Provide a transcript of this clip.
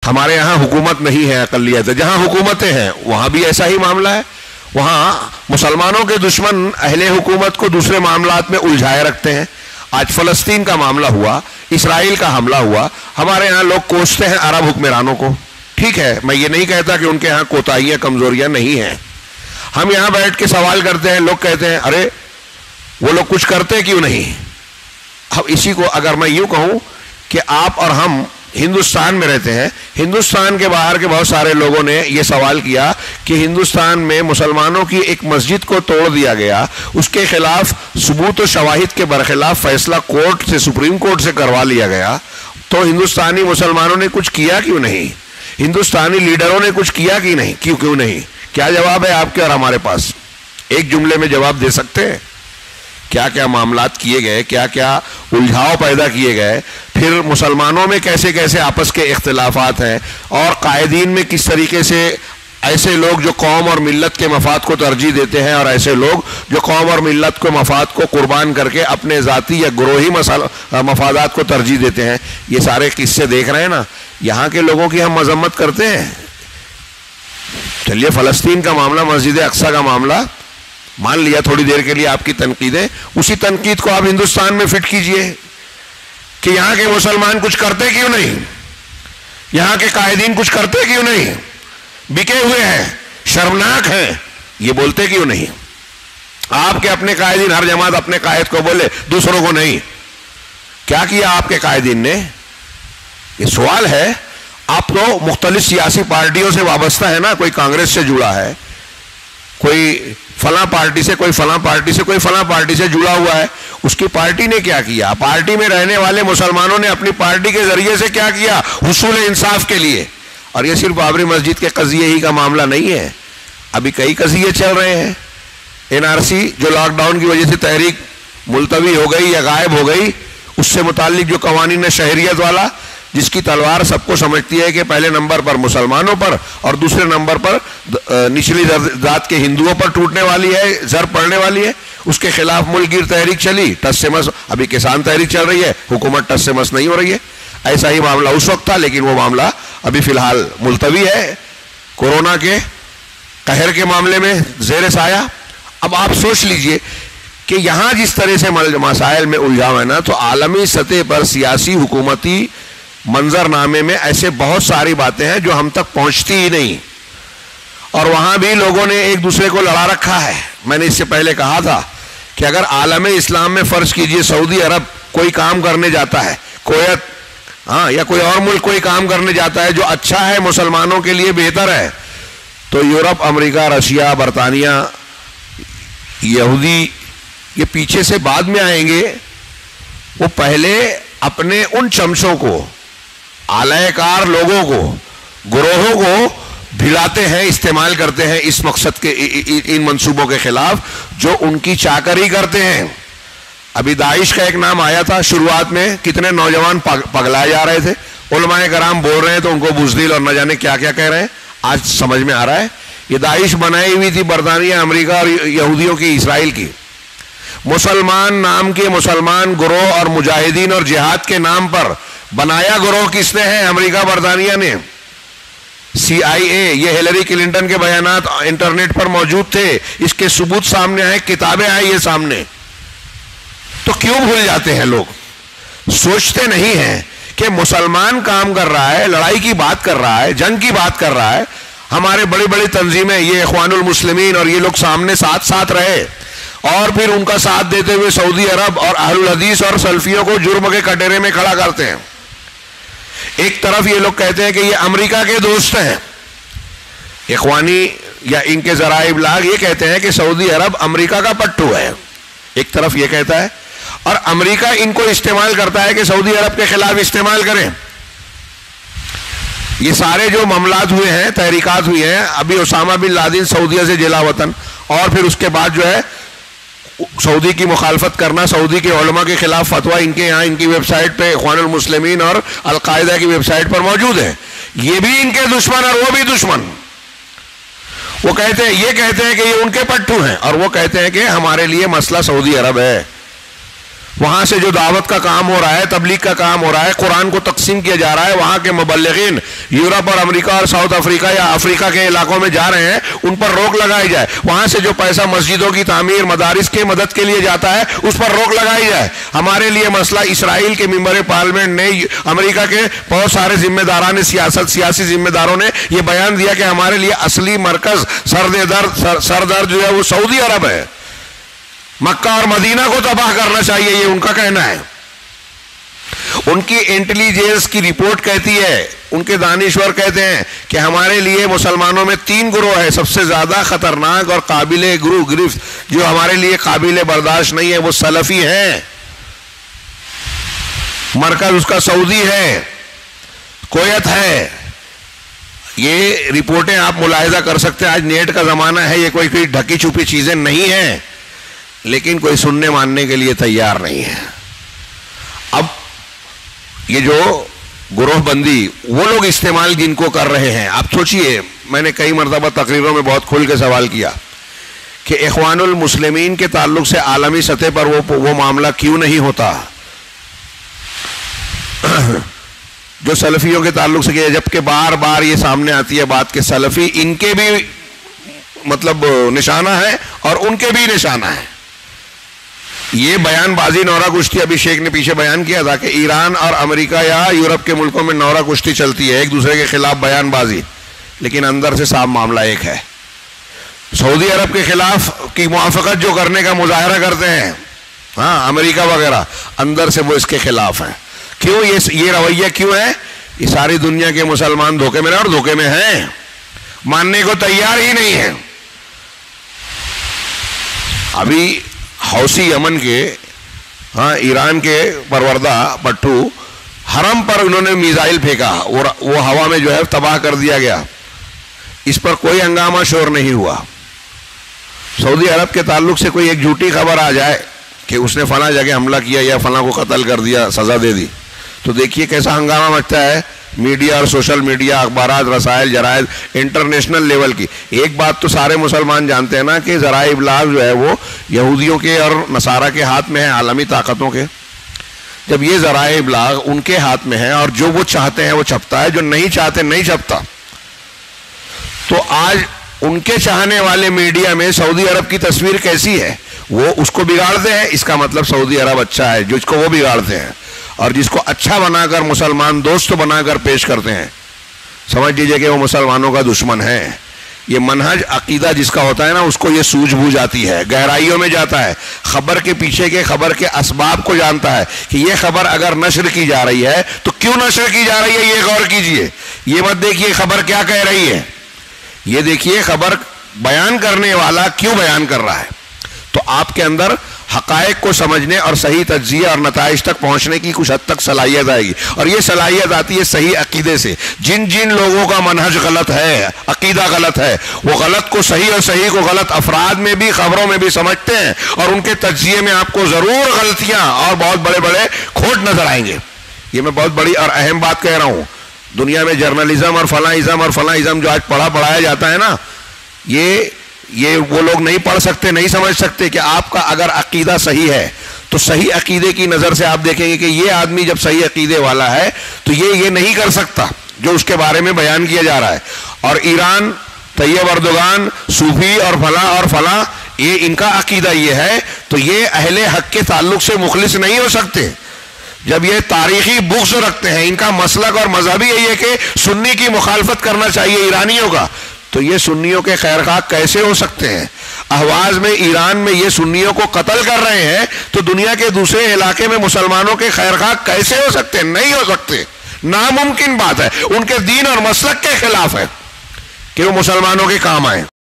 ہمارے یہاں حکومت نہیں ہے، اقلیت ہے. جہاں حکومتیں ہیں وہاں بھی ایسا ہی معاملہ ہے. وہاں مسلمانوں کے دشمن اہل حکومت کو دوسرے معاملات میں الجھائے رکھتے ہیں. آج فلسطین کا معاملہ ہوا، اسرائیل کا حملہ ہوا، ہمارے یہاں لوگ کوستے ہیں عرب حکمرانوں کو. ٹھیک ہے، میں یہ نہیں کہتا کہ ان کے ہاں کوتاہیاں کمزوریاں نہیں ہیں. ہم یہاں بیٹھ کے سوال کرتے ہیں، لوگ کہتے ہیں ارے وہ لوگ کچھ کرتے کیوں نہیں. اب اسی کو اگر میں یوں کہوں کہ آپ اور ہم ہندوستان میں رہتے ہیں، ہندوستان کے باہر کے بہت سارے لوگوں نے یہ سوال کیا کہ ہندوستان میں مسلمانوں کی ایک مسجد کو توڑ دیا گیا، اس کے خلاف ثبوت و شواہد کے برخلاف فیصلہ کورٹ سے، سپریم کورٹ سے کروا لیا گیا، تو ہندوستانی مسلمانوں نے کچھ کیا کیوں نہیں؟ ہندوستانی لیڈروں نے کچھ کیا کہ نہیں؟ کیوں نہیں؟ کیا جواب ہے آپ کے اور ہمارے پاس؟ ایک جملے میں جواب دے سکتے ہیں؟ کیا کیا معاملات کیے گئے، کیا کیا الجھاؤ پیدا کیے گئے، پھر مسلمانوں میں کیسے کیسے آپس کے اختلافات ہیں، اور قائدین میں کس طریقے سے ایسے لوگ جو قوم اور ملت کے مفاد کو ترجیح دیتے ہیں، اور ایسے لوگ جو قوم اور ملت کو مفاد کو قربان کر کے اپنے ذاتی یا گروہی مفادات کو ترجیح دیتے ہیں. یہ سارے قصے دیکھ رہے ہیں نا. یہاں کے لوگوں کی ہم مذمت کرتے ہیں. چلیے فلسطین کا معاملہ، مسجد اقصی کا معاملہ مان لیا تھوڑی دیر کے لیے آپ کی تنقیدیں، اسی تنقید کو آپ ہندوستان میں فٹ کیجئے کہ یہاں کے مسلمان کچھ کرتے کیوں نہیں، یہاں کے قائدین کچھ کرتے کیوں نہیں، بکے ہوئے ہیں، شرمناک ہیں، یہ بولتے کیوں نہیں؟ آپ کے اپنے قائدین، ہر جماعت اپنے قائد کو بولے، دوسروں کو نہیں. کیا کیا آپ کے قائدین نے؟ یہ سوال ہے. آپ تو مختلف سیاسی پارٹیوں سے وابستہ ہے نا، کوئی کانگریس سے جڑا ہے، کوئی فلاں پارٹی سے، کوئی فلاں پارٹی سے، کوئی فلاں پارٹی سے جڑا ہوا ہے. اس کی پارٹی نے کیا کیا؟ پارٹی میں رہنے والے مسلمانوں نے اپنی پارٹی کے ذریعے سے کیا کیا حصول انصاف کے لیے؟ اور یہ صرف بابری مسجد کے قضیے ہی کا معاملہ نہیں ہے، ابھی کئی قضیے چل رہے ہیں. NRC جو لاک ڈاؤن کی وجہ سے تحریک ملتوی ہو گئی یا غائب ہو گئی، اس سے متعلق جو قوانین شہریت والا، جس کی تلوار سب کو سمجھتی ہے کہ پہلے نمبر پر مسلمانوں پر اور دوسرے نمبر پر نچلی ذات کے ہندوؤں پر ٹوٹنے والی ہے، زر پڑنے والی ہے، اس کے خلاف ملک گیر تحریک چلی، ٹس سے مس. ابھی کسان تحریک چل رہی ہے، حکومت ٹس سے مس نہیں ہو رہی ہے. ایسا ہی معاملہ اس وقت تھا، لیکن وہ معاملہ ابھی فی الحال ملتوی ہے کورونا کے قہر کے معاملے میں زیر سایہ. اب آپ سوچ لیجئے کہ یہاں جس طرح سے مسائل میں الجھاؤ ہے نا، تو عالمی سطح پر سیاسی حکومتی منظر نامے میں ایسے بہت ساری باتیں ہیں جو ہم تک پہنچتی ہی نہیں، اور وہاں بھی لوگوں نے ایک دوسرے کو لڑا رکھا ہے. میں نے اس سے پہلے کہا تھا کہ اگر عالم اسلام میں فرض کیجئے سعودی عرب کوئی کام کرنے جاتا ہے، کویت یا کوئی اور ملک کوئی کام کرنے جاتا ہے جو اچھا ہے، مسلمانوں کے لیے بہتر ہے، تو یورپ، امریکہ، رشیا، برطانیہ، یہودی یہ پیچھے سے بعد میں آئیں گے. وہ پہلے اپنے ان چمچوں کو، اعلی کار لوگوں کو، گروہوں کو بھلاتے ہیں، استعمال کرتے ہیں اس مقصد کے، ان منصوبوں کے خلاف جو ان کی چاکری کرتے ہیں. ابھی داعش کا ایک نام آیا تھا شروعات میں، کتنے نوجوان پگلائے جا رہے تھے، علماء کرام بول رہے ہیں تو ان کو بزدل اور نہ جانے کیا کیا کہہ رہے ہیں. آج سمجھ میں آ رہا ہے یہ داعش بنائی ہوئی تھی برطانیہ، امریکہ اور یہودیوں کی، اسرائیل کی. مسلمان نام کے مسلمان گروہ اور مجاہدین اور جہاد کے نام پر بنایا گروہ کس نے ہے؟ امریکہ، برطانیہ نے. CIA، یہ ہیلری کلنٹن کے بیانات انٹرنیٹ پر موجود تھے، اس کے ثبوت سامنے آئے، کتابیں آئی یہ سامنے. تو کیوں بھول جاتے ہیں لوگ؟ سوچتے نہیں ہیں کہ مسلمان کام کر رہا ہے، لڑائی کی بات کر رہا ہے، جنگ کی بات کر رہا ہے. ہمارے بڑی بڑی تنظیمیں، یہ اخوان المسلمین اور یہ لوگ سامنے ساتھ رہے، اور پھر ان کا ساتھ دیتے ہوئے سعودی عرب اور اہل الحدیث اور سلفیوں کو جرم کے کٹہرے میں کھڑا کرتے ہیں. ایک طرف یہ لوگ کہتے ہیں کہ یہ امریکہ کے دوست ہیں، اخوانی یا ان کے ذرائع ابلاغ یہ کہتے ہیں کہ سعودی عرب امریکہ کا پٹھو ہے، ایک طرف یہ کہتا ہے، اور امریکہ ان کو استعمال کرتا ہے کہ سعودی عرب کے خلاف استعمال کریں. یہ سارے جو معاملات ہوئے ہیں، تحریکات ہوئی ہیں، ابھی اسامہ بن لادن سعودیہ سے جلا وطن، اور پھر اس کے بعد جو ہے سعودی کی مخالفت کرنا، سعودی کے علماء کے خلاف فتویٰ ان کے یہاں، ان کی ویب سائٹ پہ، اخوان المسلمین اور القاعدہ کی ویب سائٹ پر موجود ہے. یہ بھی ان کے دشمن اور وہ بھی دشمن. وہ کہتے ہیں، یہ کہتے ہیں کہ یہ ان کے پٹھو ہیں، اور وہ کہتے ہیں کہ ہمارے لیے مسئلہ سعودی عرب ہے. وہاں سے جو دعوت کا کام ہو رہا ہے، تبلیغ کا کام ہو رہا ہے، قرآن کو تقسیم کیا جا رہا ہے، وہاں کے مبلغین یورپ اور امریکہ اور ساؤتھ افریقہ یا افریقہ کے علاقوں میں جا رہے ہیں، ان پر روک لگائی جائے۔ وہاں سے جو پیسہ مسجدوں کی تعمیر، مدارس کے مدد کے لیے جاتا ہے، اس پر روک لگائی جائے۔ ہمارے لیے مسئلہ اسرائیل کے ممبر پارلیمنٹ نے، امریکہ کے بہت سارے ذمہ داران سیاسی ذمہ داروں نے یہ بیان دیا کہ ہمارے لیے اصلی مرکز سردرد جو ہے وہ سعودی عرب ہے، مکہ اور مدینہ کو تباہ کرنا چاہیے، یہ ان کا کہنا ہے۔ ان کی انٹیلیجنس کی رپورٹ کہتی ہے، ان کے دانشور کہتے ہیں کہ ہمارے لیے مسلمانوں میں 3 گروہ ہے، سب سے زیادہ خطرناک اور قابل گرفت جو ہمارے لیے قابل برداشت نہیں ہے، وہ سلفی ہیں۔ مرکز اس کا سعودی ہے، کویت ہے۔ یہ رپورٹیں آپ ملاحظہ کر سکتے ہیں، آج نیٹ کا زمانہ ہے، یہ کوئی ڈھکی چھپی چیزیں نہیں ہیں، لیکن کوئی سننے ماننے کے لیے تیار نہیں ہے۔ اب یہ جو گروہ بندی وہ لوگ استعمال جن کو کر رہے ہیں، آپ سوچئے، میں نے کئی مرتبہ تقریروں میں بہت کھل کے سوال کیا کہ اخوان المسلمین کے تعلق سے عالمی سطح پر وہ معاملہ کیوں نہیں ہوتا جو سلفیوں کے تعلق سے کیا، جبکہ بار بار یہ سامنے آتی ہے بات کہ سلفی ان کے بھی مطلب نشانہ ہے اور ان کے بھی نشانہ ہے۔ یہ بیان بازی نورہ کشتی ابھی شیخ نے پیچھے بیان کیا تھا کہ ایران اور امریکہ یا یورپ کے ملکوں میں نورہ کشتی چلتی ہے، ایک دوسرے کے خلاف بیان بازی، لیکن اندر سے صاف معاملہ ایک ہے۔ سعودی عرب کے خلاف کی موافقت جو کرنے کا مظاہرہ کرتے ہیں، ہاں امریکہ وغیرہ، اندر سے وہ اس کے خلاف ہیں۔ کیوں یہ رویہ کیوں ہے؟ یہ ساری دنیا کے مسلمان دھوکے میں اور دھوکے میں ہیں، ماننے کو تیار ہی نہیں ہیں۔ ابھی حوثی یمن کے، ہاں ایران کے پروردہ پٹھو، حرم پر انہوں نے میزائل پھینکا، وہ ہوا میں جو ہے تباہ کر دیا گیا، اس پر کوئی ہنگامہ شور نہیں ہوا۔ سعودی عرب کے تعلق سے کوئی ایک جھوٹی خبر آ جائے کہ اس نے فلاں جگہ حملہ کیا یا فلاں کو قتل کر دیا، سزا دے دی، تو دیکھیے کیسا ہنگامہ مچتا ہے۔ میڈیا اور سوشل میڈیا، اخبارات، رسائل، جرائد، انٹرنیشنل لیول کی۔ ایک بات تو سارے مسلمان جانتے ہیں نا کہ ذرائع ابلاغ جو ہے وہ یہودیوں کے اور نصارہ کے ہاتھ میں ہے، عالمی طاقتوں کے۔ جب یہ ذرائع ابلاغ ان کے ہاتھ میں ہے اور جو وہ چاہتے ہیں وہ چھپتا ہے، جو نہیں چاہتے نہیں چھپتا، تو آج ان کے چاہنے والے میڈیا میں سعودی عرب کی تصویر کیسی ہے؟ وہ اس کو بگاڑتے ہیں، اس کا مطلب سعودی عرب اچھا ہے، جس کو وہ بگاڑتے ہیں، اور جس کو اچھا بنا کر مسلمان دوست بنا کر پیش کرتے ہیں، سمجھ لیجئے کہ وہ مسلمانوں کا دشمن ہے۔ یہ منہج عقیدہ جس کا ہوتا ہے نا، اس کو یہ سوجھ بوجھ آتی ہے، گہرائیوں میں جاتا ہے، خبر کے پیچھے کے خبر کے اسباب کو جانتا ہے کہ یہ خبر اگر نشر کی جا رہی ہے تو کیوں نشر کی جا رہی ہے، یہ غور کیجئے۔ یہ مت دیکھیے خبر کیا کہہ رہی ہے، یہ دیکھیے خبر بیان کرنے والا کیوں بیان کر رہا ہے۔ تو آپ کے اندر حقائق کو سمجھنے اور صحیح تجزیہ اور نتائج تک پہنچنے کی کچھ حد تک صلاحیت آئے گی، اور یہ صلاحیت آتی ہے صحیح عقیدے سے۔ جن لوگوں کا منہج غلط ہے، عقیدہ غلط ہے، وہ غلط کو صحیح اور صحیح کو غلط افراد میں بھی، خبروں میں بھی سمجھتے ہیں، اور ان کے تجزیے میں آپ کو ضرور غلطیاں اور بہت بڑے بڑے کھوٹ نظر آئیں گے۔ یہ میں بہت بڑی اور اہم بات کہہ رہا ہوں۔ دنیا میں جرنلزم اور فلاں ازم جو آج پڑھایا جاتا ہے نا، یہ وہ لوگ نہیں پڑھ سکتے، نہیں سمجھ سکتے کہ آپ کا اگر عقیدہ صحیح ہے تو صحیح عقیدے کی نظر سے آپ دیکھیں گے کہ یہ آدمی جب صحیح عقیدے والا ہے تو یہ نہیں کر سکتا جو اس کے بارے میں بیان کیا جا رہا ہے۔ اور ایران، طیب اردوغان، صوفی اور فلاں یہ ان کا عقیدہ یہ ہے، تو یہ اہل حق کے تعلق سے مخلص نہیں ہو سکتے۔ جب یہ تاریخی بغض رکھتے ہیں، ان کا مسلک اور مذہب ہی یہی ہے کہ سنی کی مخالفت کرنا چاہیے ایرانیوں کا، تو یہ سنیوں کے خیرخواہ کیسے ہو سکتے ہیں؟ احواز میں ایران میں یہ سنیوں کو قتل کر رہے ہیں، تو دنیا کے دوسرے علاقے میں مسلمانوں کے خیرخواہ کیسے ہو سکتے ہیں؟ نہیں ہو سکتے، ناممکن بات ہے۔ ان کے دین اور مسلک کے خلاف ہے کہ وہ مسلمانوں کے کام آئیں۔